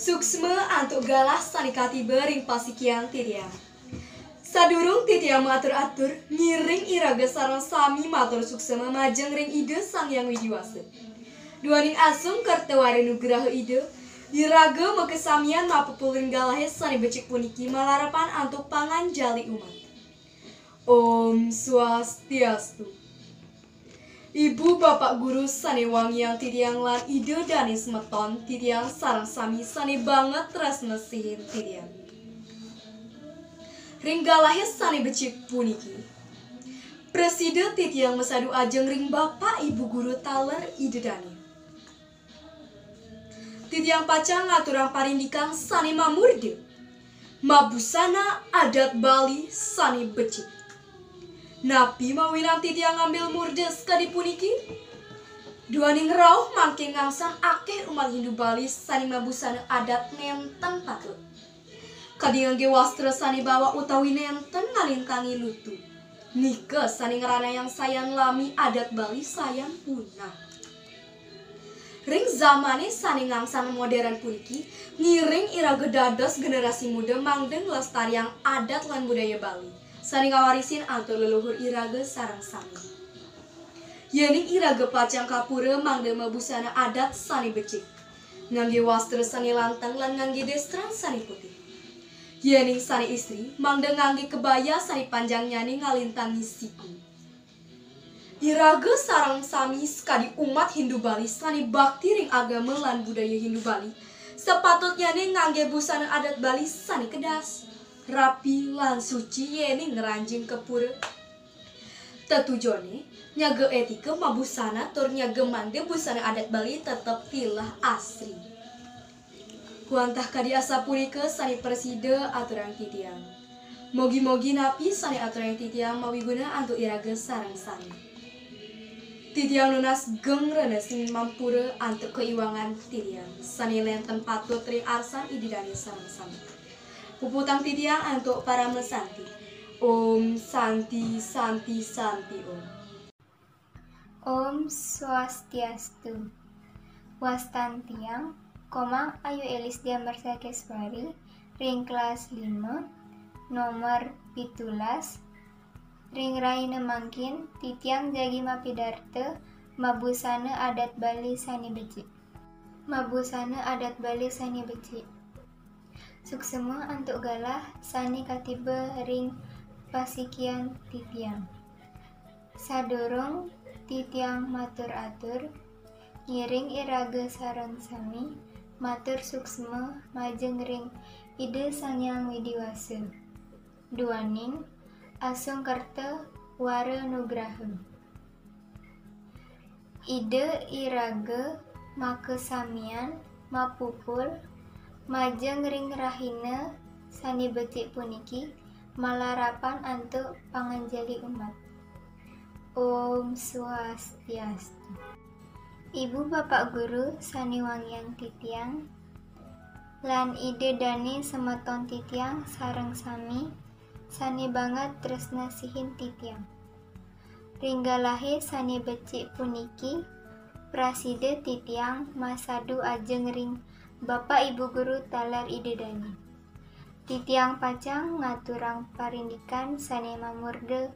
Suksme antuk galah sanikati bering pasikian titiang. Sadurung titiang matur-atur, ngiring iraga sarang sami matur suksema majeng ring ide sang yang widiwase. Duaning asung kartawari nugraha ide, iraga makesamian mapupulin galahe sani becik puniki malarapan antuk pangan jali umat. Om Swastiastu. Ibu bapak guru sani wangiang titiang lan ide dani semeton titiang sarang sami sani banget tresna sihin titiang. Ringgalahe sani becik puniki. Presiden titiang mesadu ajeng ring bapak ibu guru taler ide dani. Titiang pacang ngaturang parindikang sani mamurde. Mabusana adat Bali sani becik. Napi mawinan titiang ngambil murdes kadi puniki. Duaning rauh mangking ngangsang akeh umat Hindu Bali sani mabusana adat nenten patut. Kadi ngangge wastra sani bawa utawi nenten ngalintangi lutu. Nike sani ngerana yang sayan lami adat Bali sayan punah. Ring zamane sani ngangsang modern puniki ngiring iraga dados generasi muda mangdeng lestariang adat lan budaya Bali. Sani ngawarisin antuk leluhur iraga sarang sami. Yening iraga pacang kapura mangde mabusana adat sani becik. Ngangge wastra sani lantang lan ngangge destran sani putih. Yening sani istri mangde ngangge kebaya sani panjang nyani ngalintangi siku. Iraga sarang sami skadi umat Hindu Bali sani bakti ring agama lan budaya Hindu Bali. Sepatutnya nih ngangge busana adat Bali sani kedas. Rapi lan suci yening ngeranjing kepura. Tetujone nyaga etika mabusana tur nyaga mangde busana adat Bali tetep tilah asri. Kuantah kadi asa punika sani presida aturan titiang. Mogi-mogi napi sani aturan titiang mawiguna antuk iraga sarang sami. Titiang nunas gengrena sing mampura antuk keiwangan titiang. Sani lenten patut ring arsan ididani sarang sami. Puputang titiang antuk para mesanti. Om Santi Santi Santi Om. Om Swastiastu. Wastantiang Komang Ayu Elis Diambar Sakeswari ring kelas 5 nomor 17 ring raina mangkin titiang jagi mapidarte mabusana adat Bali sani becik. Mabusana adat Bali sani becik. Suksema antuk galah sani katiba ring pasikian titiang. Sadurung titiang matur-atur ngiring iraga sareng sami matur suksma majeng ring ide sangyang widiwasa. Duaning asung kerta wara nugraha. Ide iraga makesamian mapupul majeng ring rahina sani becik puniki malarapan antuk panganjali umat. Om Swastiastu. Ibu bapak guru sani wangiang titiang lan ide dani semeton titiang sareng sami sani banget tresna sihin titiang. Ringgalahe sani becik puniki praside titiang masadu ajeng ring bapak ibu guru talar ide dani. Titiang pacang ngaturang parindikan sani mamurde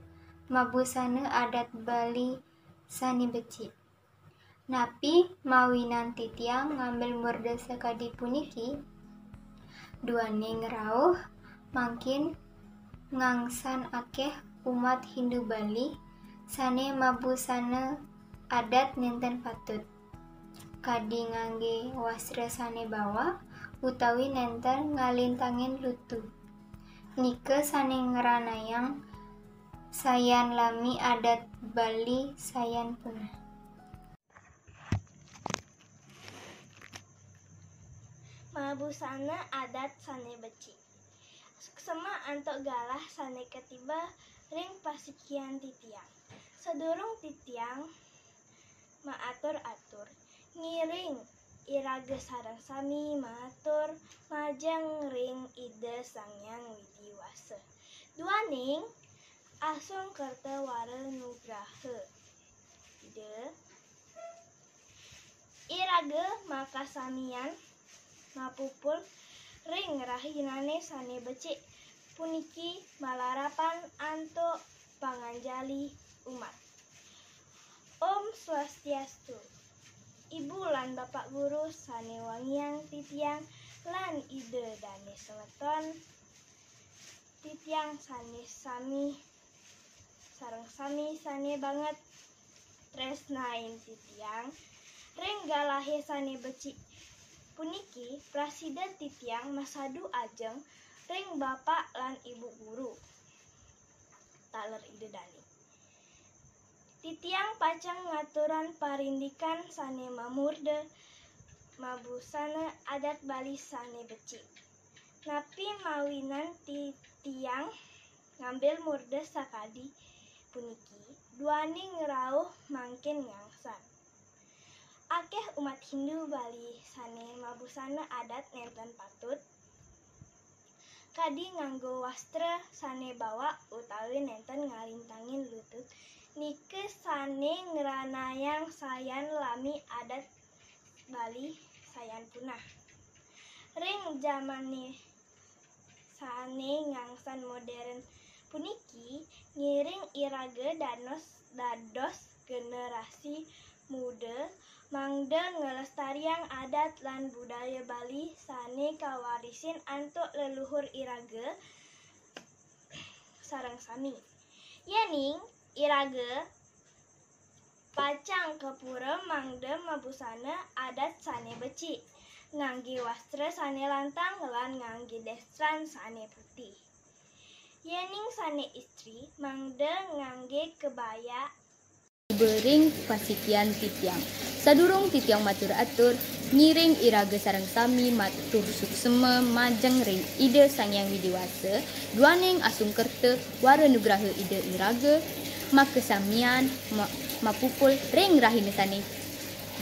mabusana adat Bali sani becik. Napi mawinan titiang ngambil murde sekadi puniki duaning rauh mangkin ngangsan akeh umat Hindu Bali sane mabusana adat nenten patut. Kadi ngangge wastra sane bawa utawi nenten ngalintangin lutu. Nike sane ngeranayang sayan lami adat Bali sayan punah. Mabusana adat sane becik. Suksema antuk galah sane ketiba ring pasikian titiang. Sedurung titiang maatur-atur ngiring iraga sareng sami matur majeng ring ide sangyang widiwasa. Duaning asung kerta wara nugraha. Ide iraga makasamian mapupul ring rahinane sane becik puniki malarapan antuk panganjali umat. Om Swastiastu. Ibu lan bapak guru sane wangian titiang lan ide dane seleton titiang sane sami sareng sami sane banget tresnain titiang ring galahe sane becik puniki prasida titiang masadu ajeng ring bapak lan ibu guru taler ide dani. Titiang pacang ngaturan parindikan sane mamurde mabusana adat Bali sane becik. Napi mawinan titiang ngambil murde sakadi puniki duani ngerauh mangkin ngangsan. Akeh umat Hindu Bali sane mabusana adat nenten patut kadi nganggo wastra sane bawa utawi nenten ngalintangin lutut nike sane ngeranayang sayan lami adat Bali sayan punah. Ring zamane sane ngangsan modern puniki ngiring irage dados generasi muda mangde ngelestariang adat lan budaya Bali sane kawarisin antuk leluhur irage sareng sami. Yening irage pacang kepura mangde mabusana adat sane becik ngangge wastra sane lantang lan ngangge destran sane putih. Yening sane istri mangde ngangge kebaya bering pasikian titiang. Sadurung titiang matur atur, ngiring iraga sareng sami matur suksema majeng ring ide sangyang widiwasa, duaning asung kerte wara nugraha ide iraga, makesamian mapupul ring rahina sane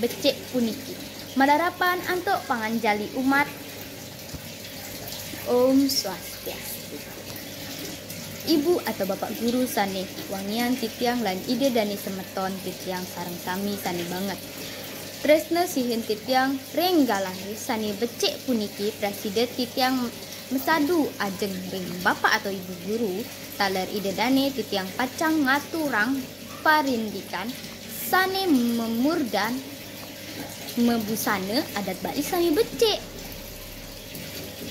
becik puniki. Malarapan antuk panganjali umat. Om Swastiastu. Ibu atau bapak guru sane wangian titiang lan ide dani semeton titiang sareng sami sane banget. Tresna sihin titiang ring galahe sane becik puniki presiden titiang mesadu ajeng ring bapak atau ibu guru taler ide dani titiang pacang ngaturang parindikan sane memurdan mebusana adat Bali sane becik.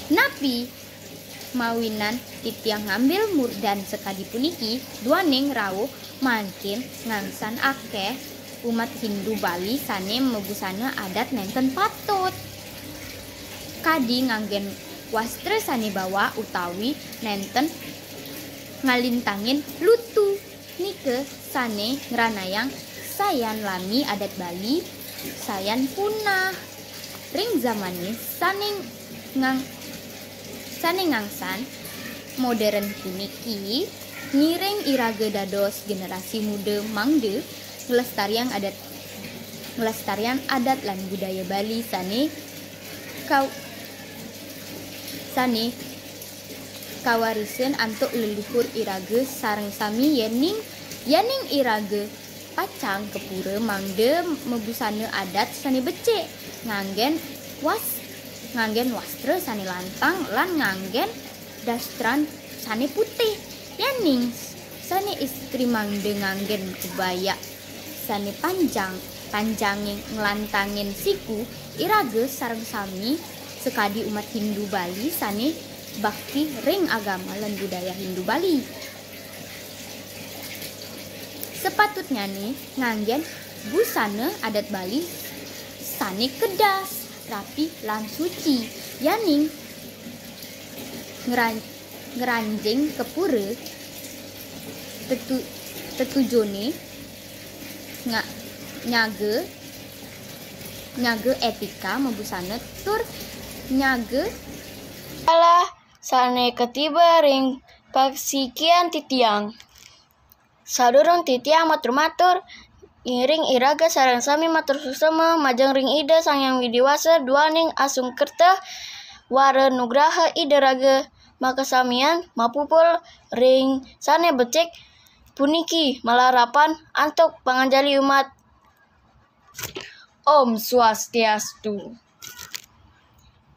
Napi mawinan titiang ngambil murdan sekadi puniki duaning rawuh mangkin ngangsan akeh umat Hindu Bali sane mebusana adat nenten patut kadi nganggen wastra sane bawa utawi nenten ngalintangin lutu nike sane ngranayang sayan lami adat Bali sayan punah. Ring zamane sane ngangsan modern puniki ngiring irage dados generasi muda mangde ngelestarian adat lan budaya Bali sane kawarisan antuk leluhur irage sareng sami yening irage pacang kepura mangde mebusana adat sane becik nganggen wastra sane lantang lan nganggen dastran sane putih. Yening sane istri mangde nganggen kebaya sane panjanging ngelantangin siku irage sareng sami sekadi umat Hindu Bali sane bakti ring agama lan budaya Hindu Bali. Sepatutnya nih nganggen busana adat Bali sane kedas rapi lan suci. Yaning ngeranjing kepura tetujone nyage etika mebusana tur nyage Alah sane ketiba ring pasikian titiang. Sadurung titiang matur-matur ngiring iraga sareng sami matur susema majeng ring ide sangyang widiwasa duaning asung kerta wara nugraha ide raga makasamian mapupul ring sane becik puniki malarapan antuk panganjali umat. Om Swastiastu.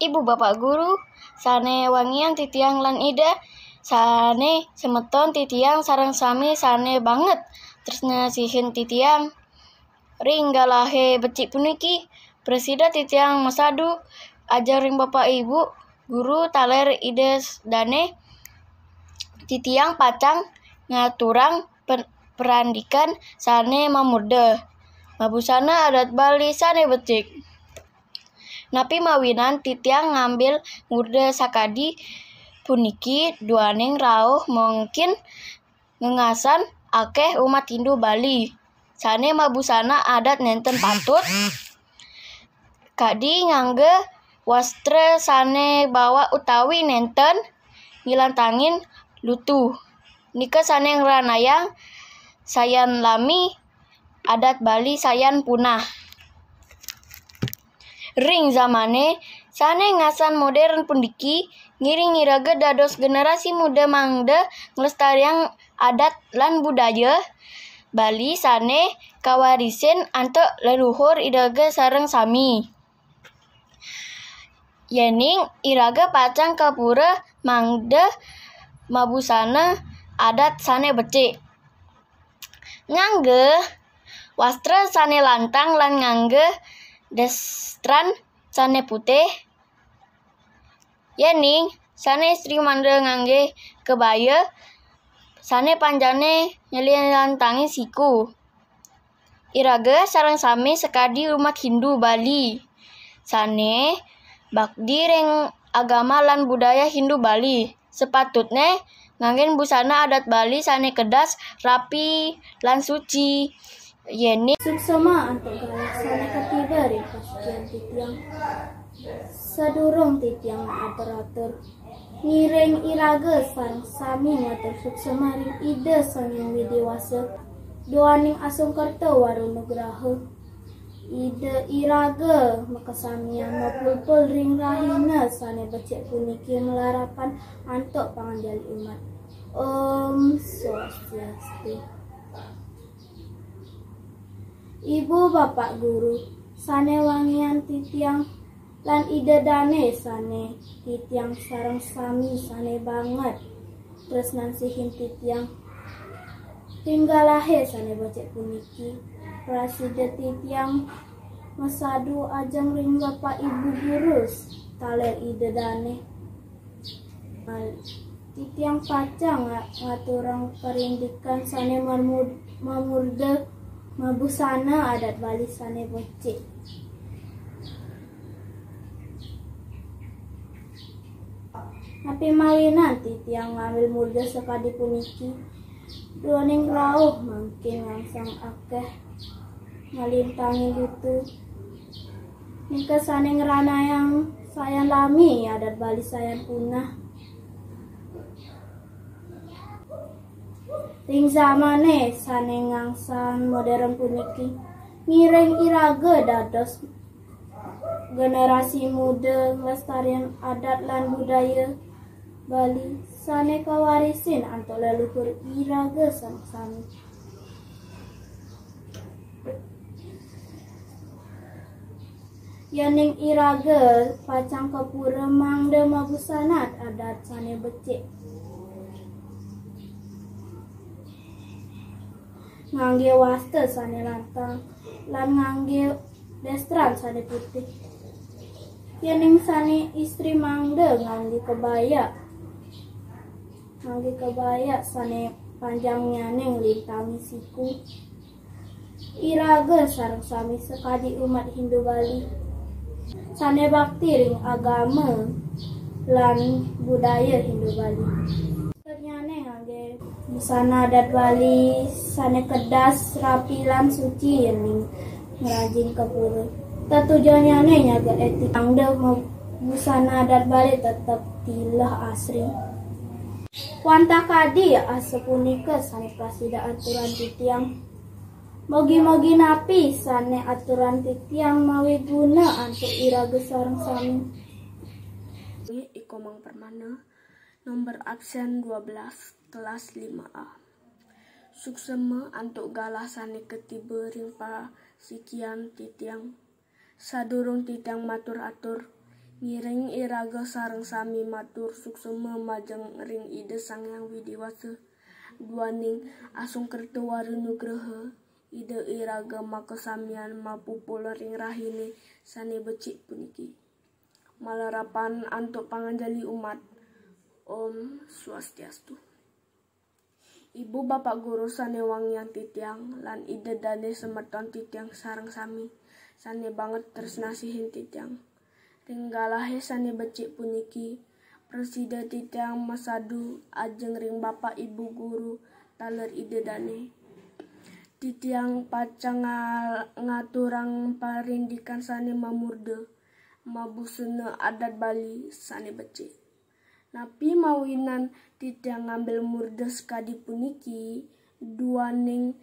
Ibu bapak guru sane wangian titiang lan ida sane semeton titiang sareng sami sane banget tresna sihin titiang ring galahe becik puniki presida titiang masadu ajar ring bapak ibu guru taler ide dane titiang pacang ngaturang perandikan sane mamurde mabusana adat Bali sane becik. Napi mawinan titiang ngambil murde sakadi puniki duaning rauh mungkin ngengasan akeh umat Hindu Bali. Sane mabusana adat nenten patut kadi ngangge wastra sane bawa utawi nenten ngilantangin lutuh. Nika sane ngranayang sayan lami adat Bali sayan punah. Ring zamane sane ngasan modern pundiki ngiring iraga dados generasi muda mangda nglestariang adat lan budaya Bali sane kawarisen antuk leluhur iraga sareng sami. Yening iraga pacang kapura mangda mabusana adat sane becik. Ngangge wastra sane lantang lan ngangge destran sane putih. Yening sane istri mangda ngangge kebaya sane panjane nyelantangi siku. Iraga sareng sami sekadi umat Hindu Bali. Sane bakdi ring agama lan budaya Hindu Bali. Sepatutne nganggen busana adat Bali sane kedas, rapi, lan suci. Yening Suksema antuk galah sane ketiba ring pasukian titiang sadurung titiang atur-atur ngiring iraga sareng sami ngatur suksema ring ida sanghyang widiwasa doaning Asungkerta Warunugraha ida iraga makasamian mapulpul ring rahina sane becik puniki melarapan antuk panganjali umat. Om Swastiastu. Ibu bapak guru sane wangian titiang lan ida dane sane titiang sareng sami sane banget tresnan sihin titiang tinggalahe sane becik puniki prasida titiang masadu ajeng ring bapak ibu guru taler ida dane titiang pacang ngaturang perindikan sane mamurde mabusana adat Bali sane becik. Napi mawinan titiang ngambil murde sekadi puniki duaning rauh mangkin ngangsang akeh ngalintangi lutu nika sane ngranayang sayan lami adat Bali sayan punah. Ring zamane sane ngangsan modern puniki ngiring iraga dados generasi muda nglestarian adat lan budaya Bali sane kawarisin antuk leluhur iraga sami. Yening iraga pacang kapura mangda mabusana adat sane becik. Ngangge wasta sane lantang lan ngangge destran sane putih. Yening sane istri mangda ngangge kebaya sane panjangnya neng lintangi siku. Iraga sareng sami sekadi umat Hindu Bali sane bakti ring agama lan budaya Hindu Bali. Ternyane ngangge busana adat Bali sane kedas, rapi lan suci yening ngrajin kapura. Tujuannya nyaga etik angda busana adat Bali tetap tilah asri. Wanta kadi asepunika sane prasida aturan titiang. Mogi-mogi napi sane aturan titiang mawi guna antuk iraga sareng sami. Iko Mang Permana, nomor absen 12, kelas 5A. Suksema antuk galah sane ketiba ring pasikian titiang. Sadurung titiang matur atur, Ngiring iraga sareng sami matur suksema majeng ring ide sang yang widiwasa. Duaning asung kerta wara nugraha. Ide iraga makasamian mapupul ring rahine sane becik puniki. Malarapan antuk panganjali umat. Om Swastiastu. Ibu bapak guru sane wangian titiang lan ide dane semeton titiang sareng sami. Sane banget tresna sihin titiang. Ringgalahe sane becik puniki. Presida titiang masadu ajeng ring bapak ibu guru taler ide dane. Titiang pacang ngaturang parindikan sane mamurde. Mabusana adat Bali sane becik. Napi mawinan titiang ngambil murdes kadi puniki, duaning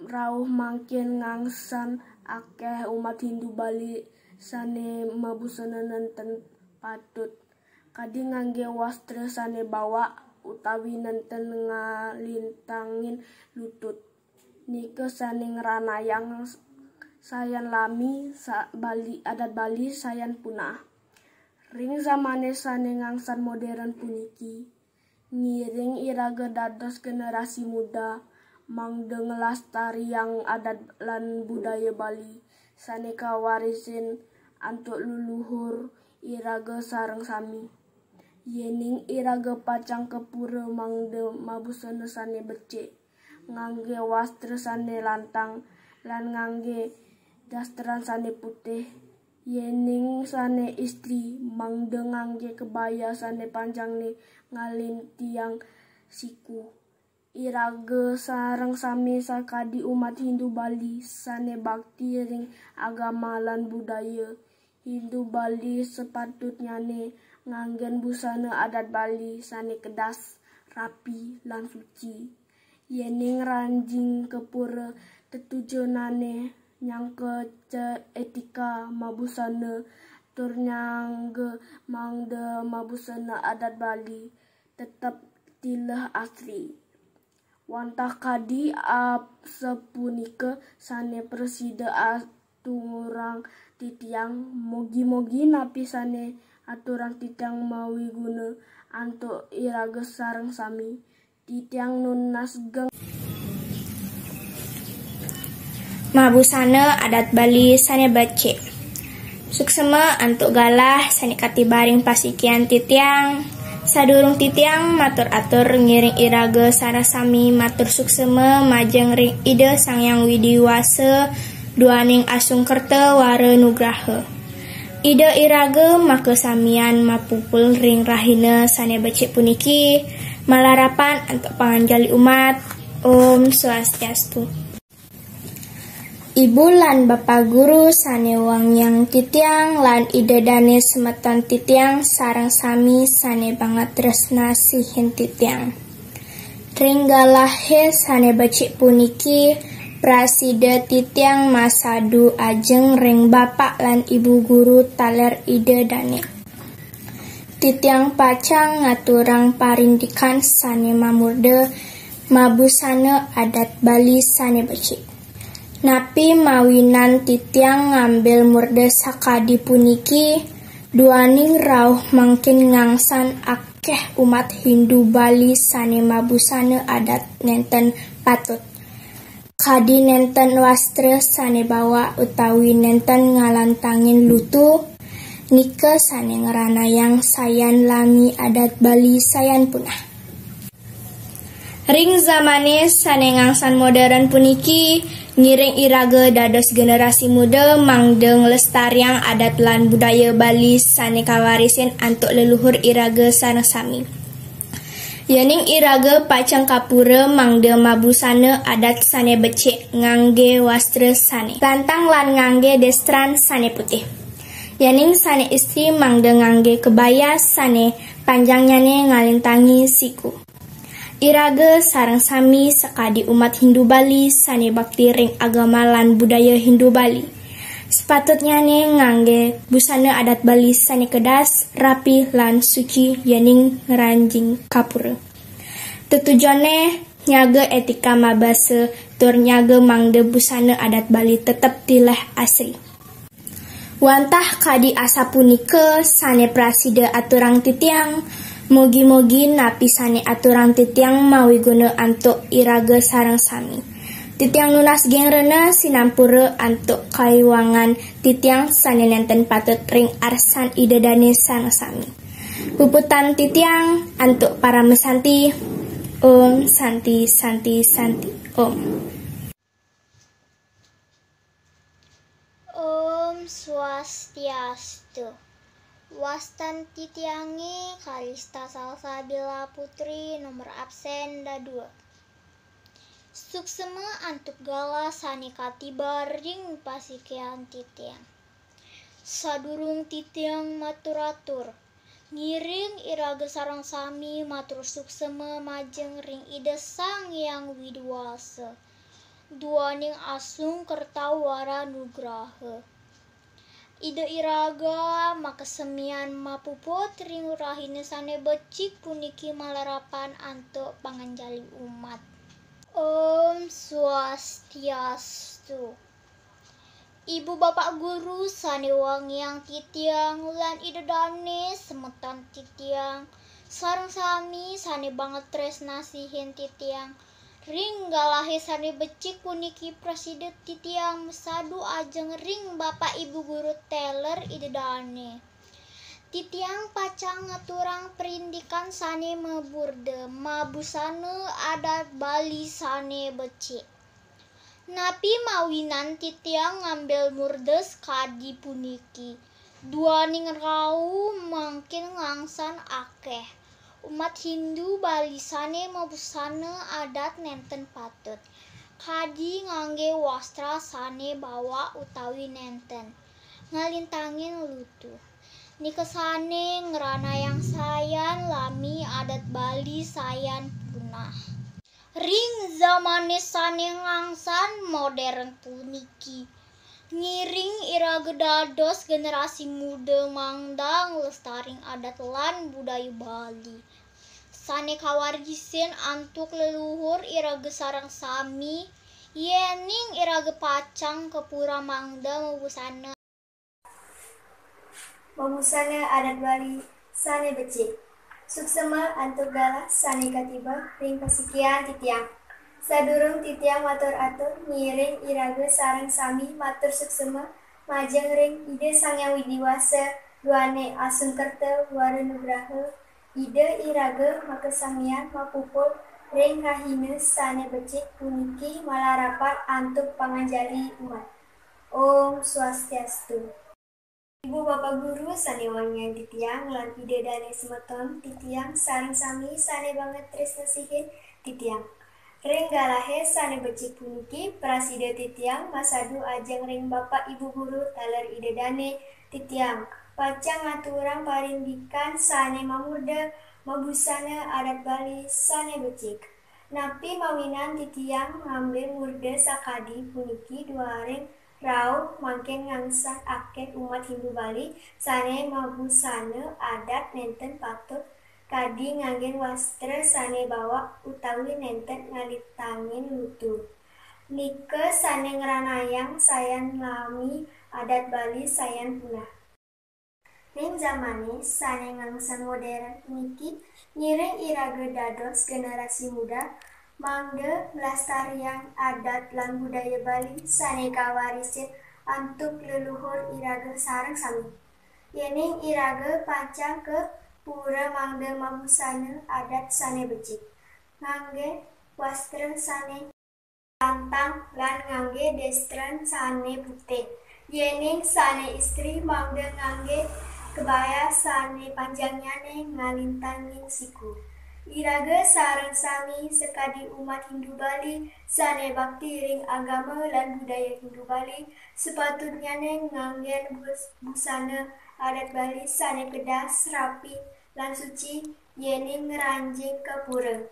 rauh mangkin ngangsan akeh umat Hindu Bali sane mabusana nenten patut. Kadi ngangge wastra sane bawa utawi nenten ngalintangin lutut. Nika sane ngranayang sayan lami Bali adat Bali sayan punah. Ring zamane sane ngangsan modern puniki, ngiring iraga dados generasi muda, mangde ngelastariang adat lan budaya Bali, sane kawarisin antuk luluhur iraga sareng sami. Yening iraga pacang kepura mangde mabusana sane becik, ngangge wastra sane lantang, lan ngangge dastran sane putih. Yening sane istri mangde ngangge kebaya sane panjang ne ngalin tiang siku. Iraga sareng sami sakadi umat Hindu Bali sane bakti ring agama lan budaya. Hindu Bali sepatutnya ne nganggen busana adat Bali sane kedas, rapi lan suci. Yening ranjing kepura tetujonane nyangke etika mabusana tur nyangge mangde mabusana adat Bali tetap tilah asli. Wantah kadi sepunika sane presida aturang titiang mogi-mogi napi sane aturang titiang mawi guna antuk iraga sareng sami titiang nunas geng Mabusana adat Bali sane becik. Suksema antuk galah sane katibaring pasikian titiang. Sadurung titiang matur atur ngiring iraga sareng sami matur suksema majeng ring ide sang yang widiwasa duaning asung kerta wara nugraha. Ide iraga makasamian mapupul ring rahina sane becik puniki. Malarapan antuk panganjali umat. Om Swastiastu. Ibu lan bapak guru sane wangiang titiang lan ide dane semeton titiang sareng sami sane banget tresna sihin titiang. Ringgalahe sane becik puniki prasida titiang masadu ajeng ring bapak lan ibu guru taler ide dane. Titiang pacang ngaturang parindikan sane mamurde mabusana adat Bali sane becik. Napi mawinan titiang ngambil murde sakadi puniki, duaning rauh mangkin ngangsan akeh umat Hindu Bali sane mabusana adat nenten patut. Kadi nenten wastra sane bawa utawi nenten ngalantangin lutu, nika sane ngranayang sayan lami adat Bali sayan punah. Ring zamane sane ngangsan modern puniki, ngiring iraga dados generasi muda mangde nglestariang adat lan budaya Bali sane kawarisin antuk leluhur iraga sareng sami. Yening iraga pacang kapura mangde mabusana adat sane becik ngangge wastra sane lantang lan ngangge destran sane putih. Yening sane istri mangde ngangge kebaya sane panjangnyane ngalintangi siku. Iraga sareng sami sakadi umat Hindu Bali sane bakti ring agama lan budaya Hindu Bali. Sepatutnya ne ngangge busana adat Bali sane kedas, rapi lan suci yening ngeranjing kapura. Tutujone nyaga etika mabase tur nyaga mangde busana adat Bali tetep tilah asli. Wantah kadi asa punika sane praside aturang titiang, mugi-mugi napi sane aturang titiang mawi guna antuk iraga sareng sami. Titiang nunas gengrena sinampura antuk kaiwangan titiang sane nenten patut ring arsan idedane sareng sami. Puputan titiang antuk para mesanti. Om Santi Santi Santi Om. Om Swastiastu. Wastan titiangi Kalista Salsabila Putri nomor absen da 2. Suksema antuk gala sani katiba ring pasikean titiang. Sadurung titiang maturatur. Ngiring iraga sarang sami matur suksema majeng ring ide sang yang widwasa. Duaning asung kertawara nugraha. Ide iraga makasemian mapuput ring rahine sane becik puniki malarapan antuk panganjali umat. Om Swastiastu. Ibu bapak guru sane wangiang titiang lan idedane semetan titiang sareng sami sane banget tresna sihin titiang ring galahe sane becik puniki presiden titiang sadu ajeng ring bapak ibu guru teler idedane titiang pacang ngaturang perindikan sane meburde mabusane adat Bali sane becik. Napi mawinan titiang ngambil murdes kadi puniki. Duaning rau mangkin ngangsan akeh. Umat Hindu Bali sane mabusana adat nenten patut. Kadi ngangge wastra sane bawa utawi nenten. Ngalintangin lutu. Nikesane ngerana yang sayan lami adat Bali sayan punah. Ring zamane sane ngangsan modern puniki. Ngiring iraga dados generasi muda mangdang lestaring adat lan budaya Bali. Sane kawargisen antuk leluhur iraga sareng sami, yening iraga pacang kepura mangda mabusana. Mabusana adat Bali sane becik. Suksema antuk galah sane katiba ring pasikian titiang. Sadurung titiang matur atur ngiring iraga sareng sami matur suksema majeng ring ide sang yang widiwasa duane asung kerta wara nugraha ide iraga makasamian mapupul ring rahina sane becik puniki malarapat antuk panganjali umat. Om Swastiastu. Ibu bapak guru sane wangian titiang lan ide dane semeton titiang sareng sami sane banget tresna sihin titiang. Ring galahe sane becik puniki praside titiang masadu ajeng ring bapak ibu guru taler ide dane titiang. Pacang ngaturang parindikan sane mamurda mabusana adat Bali sane becik. Napi mawinan titiang ngambil murda sakadi puniki duaring rau mangken ngangsan akeh umat Hindu Bali sane mabusana adat nenten patut kadi nganggen wastra sane bawa utawi nenten ngalitangin lutu. Nike sane ngranayang sayan lami adat Bali sayan punah. Ning zamane sane ngangsan modern puniki ngiring iraga dados generasi muda mangga melestariang adat lan budaya Bali sane kawarisin antuk leluhur iraga sareng sami. Yening iraga pacang ke pura mangga mabusana adat sane becik. Ngangge wastra sane lantang lan ngangge destran sane putih. Yening sane istri mangga ngangge kebaya sane panjangyane ngalintangin siku. Iraga sareng sami sekadi umat Hindu Bali sane bakti ring agama lan budaya Hindu Bali sepatutnya nganggen busana adat Bali sane kedas rapi lan suci yening ngeranjing ke pura.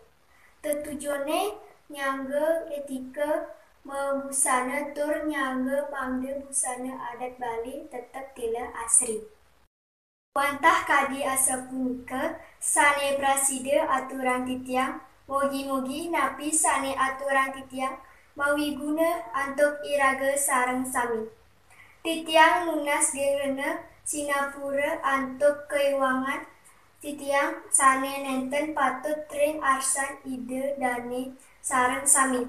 Tetujone nyangga etika membusana tur nyangga mangga busana adat Bali tetep tila asri. Wantah kadi asa punika sane praside aturan titiang mugi-mugi napi sane aturan titiang mawi guna antuk iraga sareng sami. Titiang lunas gerena Sinapura antuk keuangan titiang sane nenten patut ring arsan ide dane sareng sami.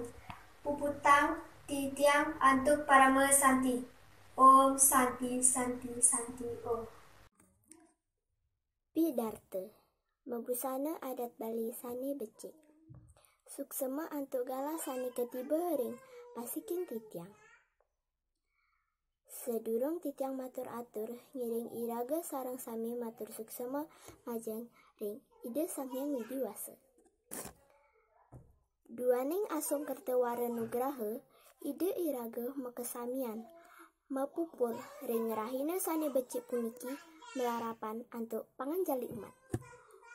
Puputang titiang antuk parame santi. Om santi santi santi om. Pidarte Mabusana adat Bali sane becik. Suksema antuk gala sane ketiba ring pasikin titiang. Sedurung titiang matur atur ngiring iraga sarang sami matur suksema majang ring ide Sanghyang Widiwasa. Duaning asung kertewara nugraha ide iraga makesamian mapupul ring rahina sane becik puniki melarapan antuk panganjali umat.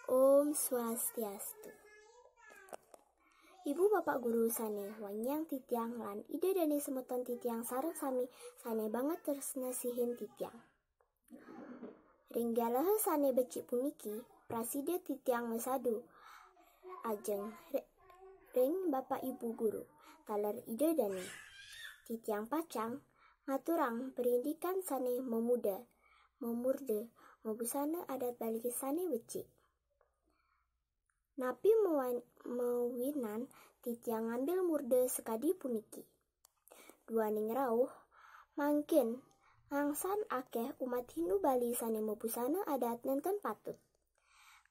Om Swastiastu. Ibu bapak guru sane Wangyang titiang lan ide dani semeton titiang sareng sami sane banget tresna sihin titiang. Ringgalaha sane becik puniki praside titiang mesadu ajeng ring bapak ibu guru taler ide dani titiang pacang ngaturang perindikan sane memurde mabusana adat Bali sane becik. Napi mewinan titiang ngambil murde sekadi puniki. Duaning rauh mangkin ngangsan akeh umat Hindu Bali sane mabusana adat nenten patut.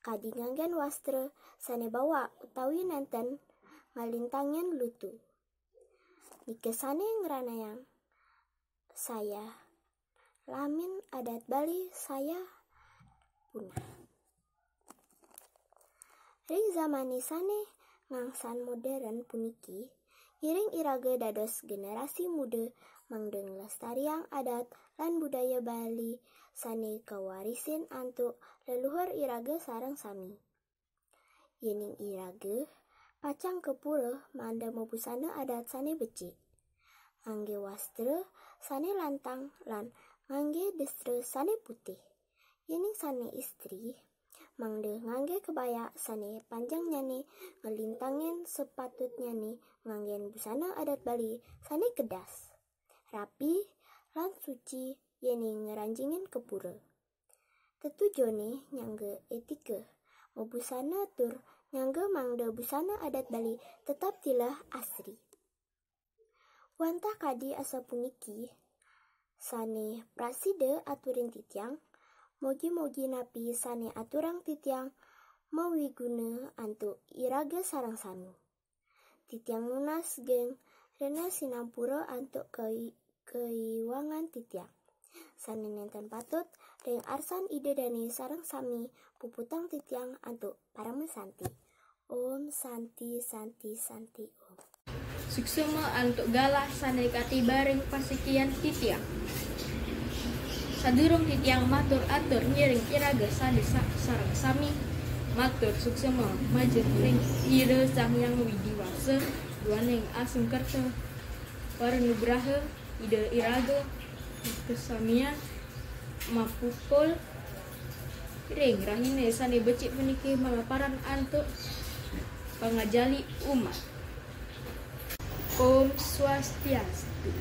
Kadi nganggen wastra sane bawa utawi nenten ngalintangin lutu. Nikesane ngranayang saya lamin adat Bali saya punah. Ring zamani sane ngangsan modern puniki, iring iraga dados generasi muda mangdeng lestariang adat lan budaya Bali sane kawarisin antuk leluhur iraga sareng sami. Yening iraga pacang kepura manda mabusana adat sane becik. Ngangge wastra sane lantang lan ngangge destra sane putih. Yening sane istri mangde ngangge kebaya sane panjang nyane ngelintangin sepatutnya nih nganggen busana adat Bali sane kedas, rapi lan suci yening ngeranjingin kepura. Tetujone nyangge etika mabusana tur nyangge mangde busana adat Bali tetap tilah asri. Wantah kadi asa puniki sane praside aturin titiang mogi-mogi napi sane aturang titiang mawiguna antuk iraga sarang sami. Titiang lunas geng rena sinampura antuk keiwangan titiang. Sane nenten patut ring arsan ide dani sarang sami puputang titiang antuk parame santi. Om santi santi santi om. Suksema antuk galah sane katiba ring pasikian titiang. Sadurung titiang matur atur ngiring iraga sane sareng sami matur suksema majeng ring ide Sanghyang Widiwasa duaning asung kerta parenugraha ide iraga kesamian mapupul ring rahine sane becik puniki malaparan antuk pangajali umat. Om Swastiastu.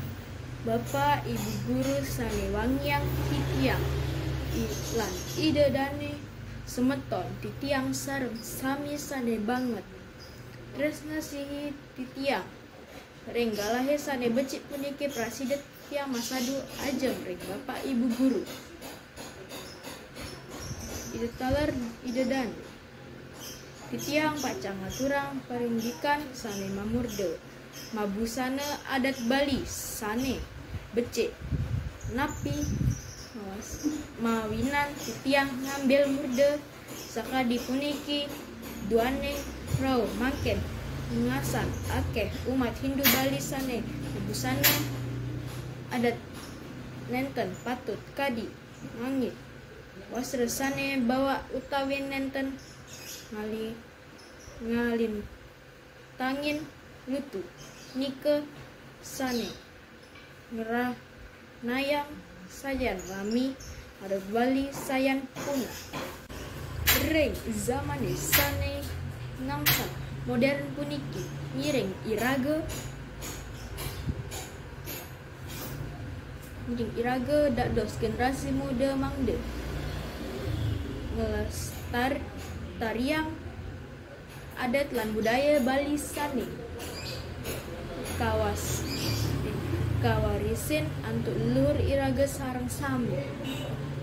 Bapak Ibu guru sane Wangyang titiang lan ide dane semeton titiang sareng sami sane banget tresna sihi titiang ring galahe sane becik puniki praside tiang masadu ajeng ring Bapak Ibu guru ide taler ide dane titiang pacang ngaturang parindikan sane mamurde mabusana adat Bali sane becik napi mawinan titiang ngambil murde sakadi puniki duane rau mangken ngasan akeh umat Hindu Bali sane mabusana adat nenten patut kadi ngangit wasra sane bawa utawi nenten ngalin tangin lutu nike sane ngerah nayang sayan rami adat Bali sayan punah. Ring zaman sane ngangsan modern puniki ngiring iraga Ngiring iraga dados generasi muda mangde ngelestariang adat lan budaya Bali sane kawarisin antuk leluhur iraga sareng sami.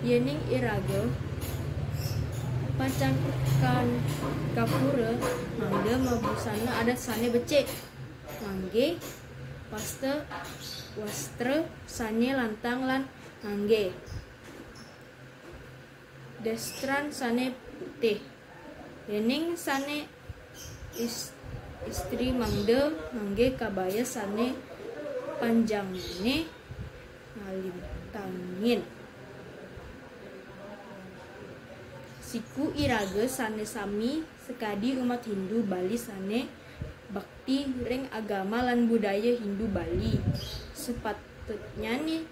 Yening iraga pacakan kapura mangga mabusana adat sane becik ngangge wastra sane lantang lan ngangge destran sane putih. Yening sane istri mangde ngangge kabaya sane panjangane ngalintangin. Siku iraga sane sami sekadi umat Hindu Bali sane bakti ring agama lan budaya Hindu Bali. Sepatutnya nih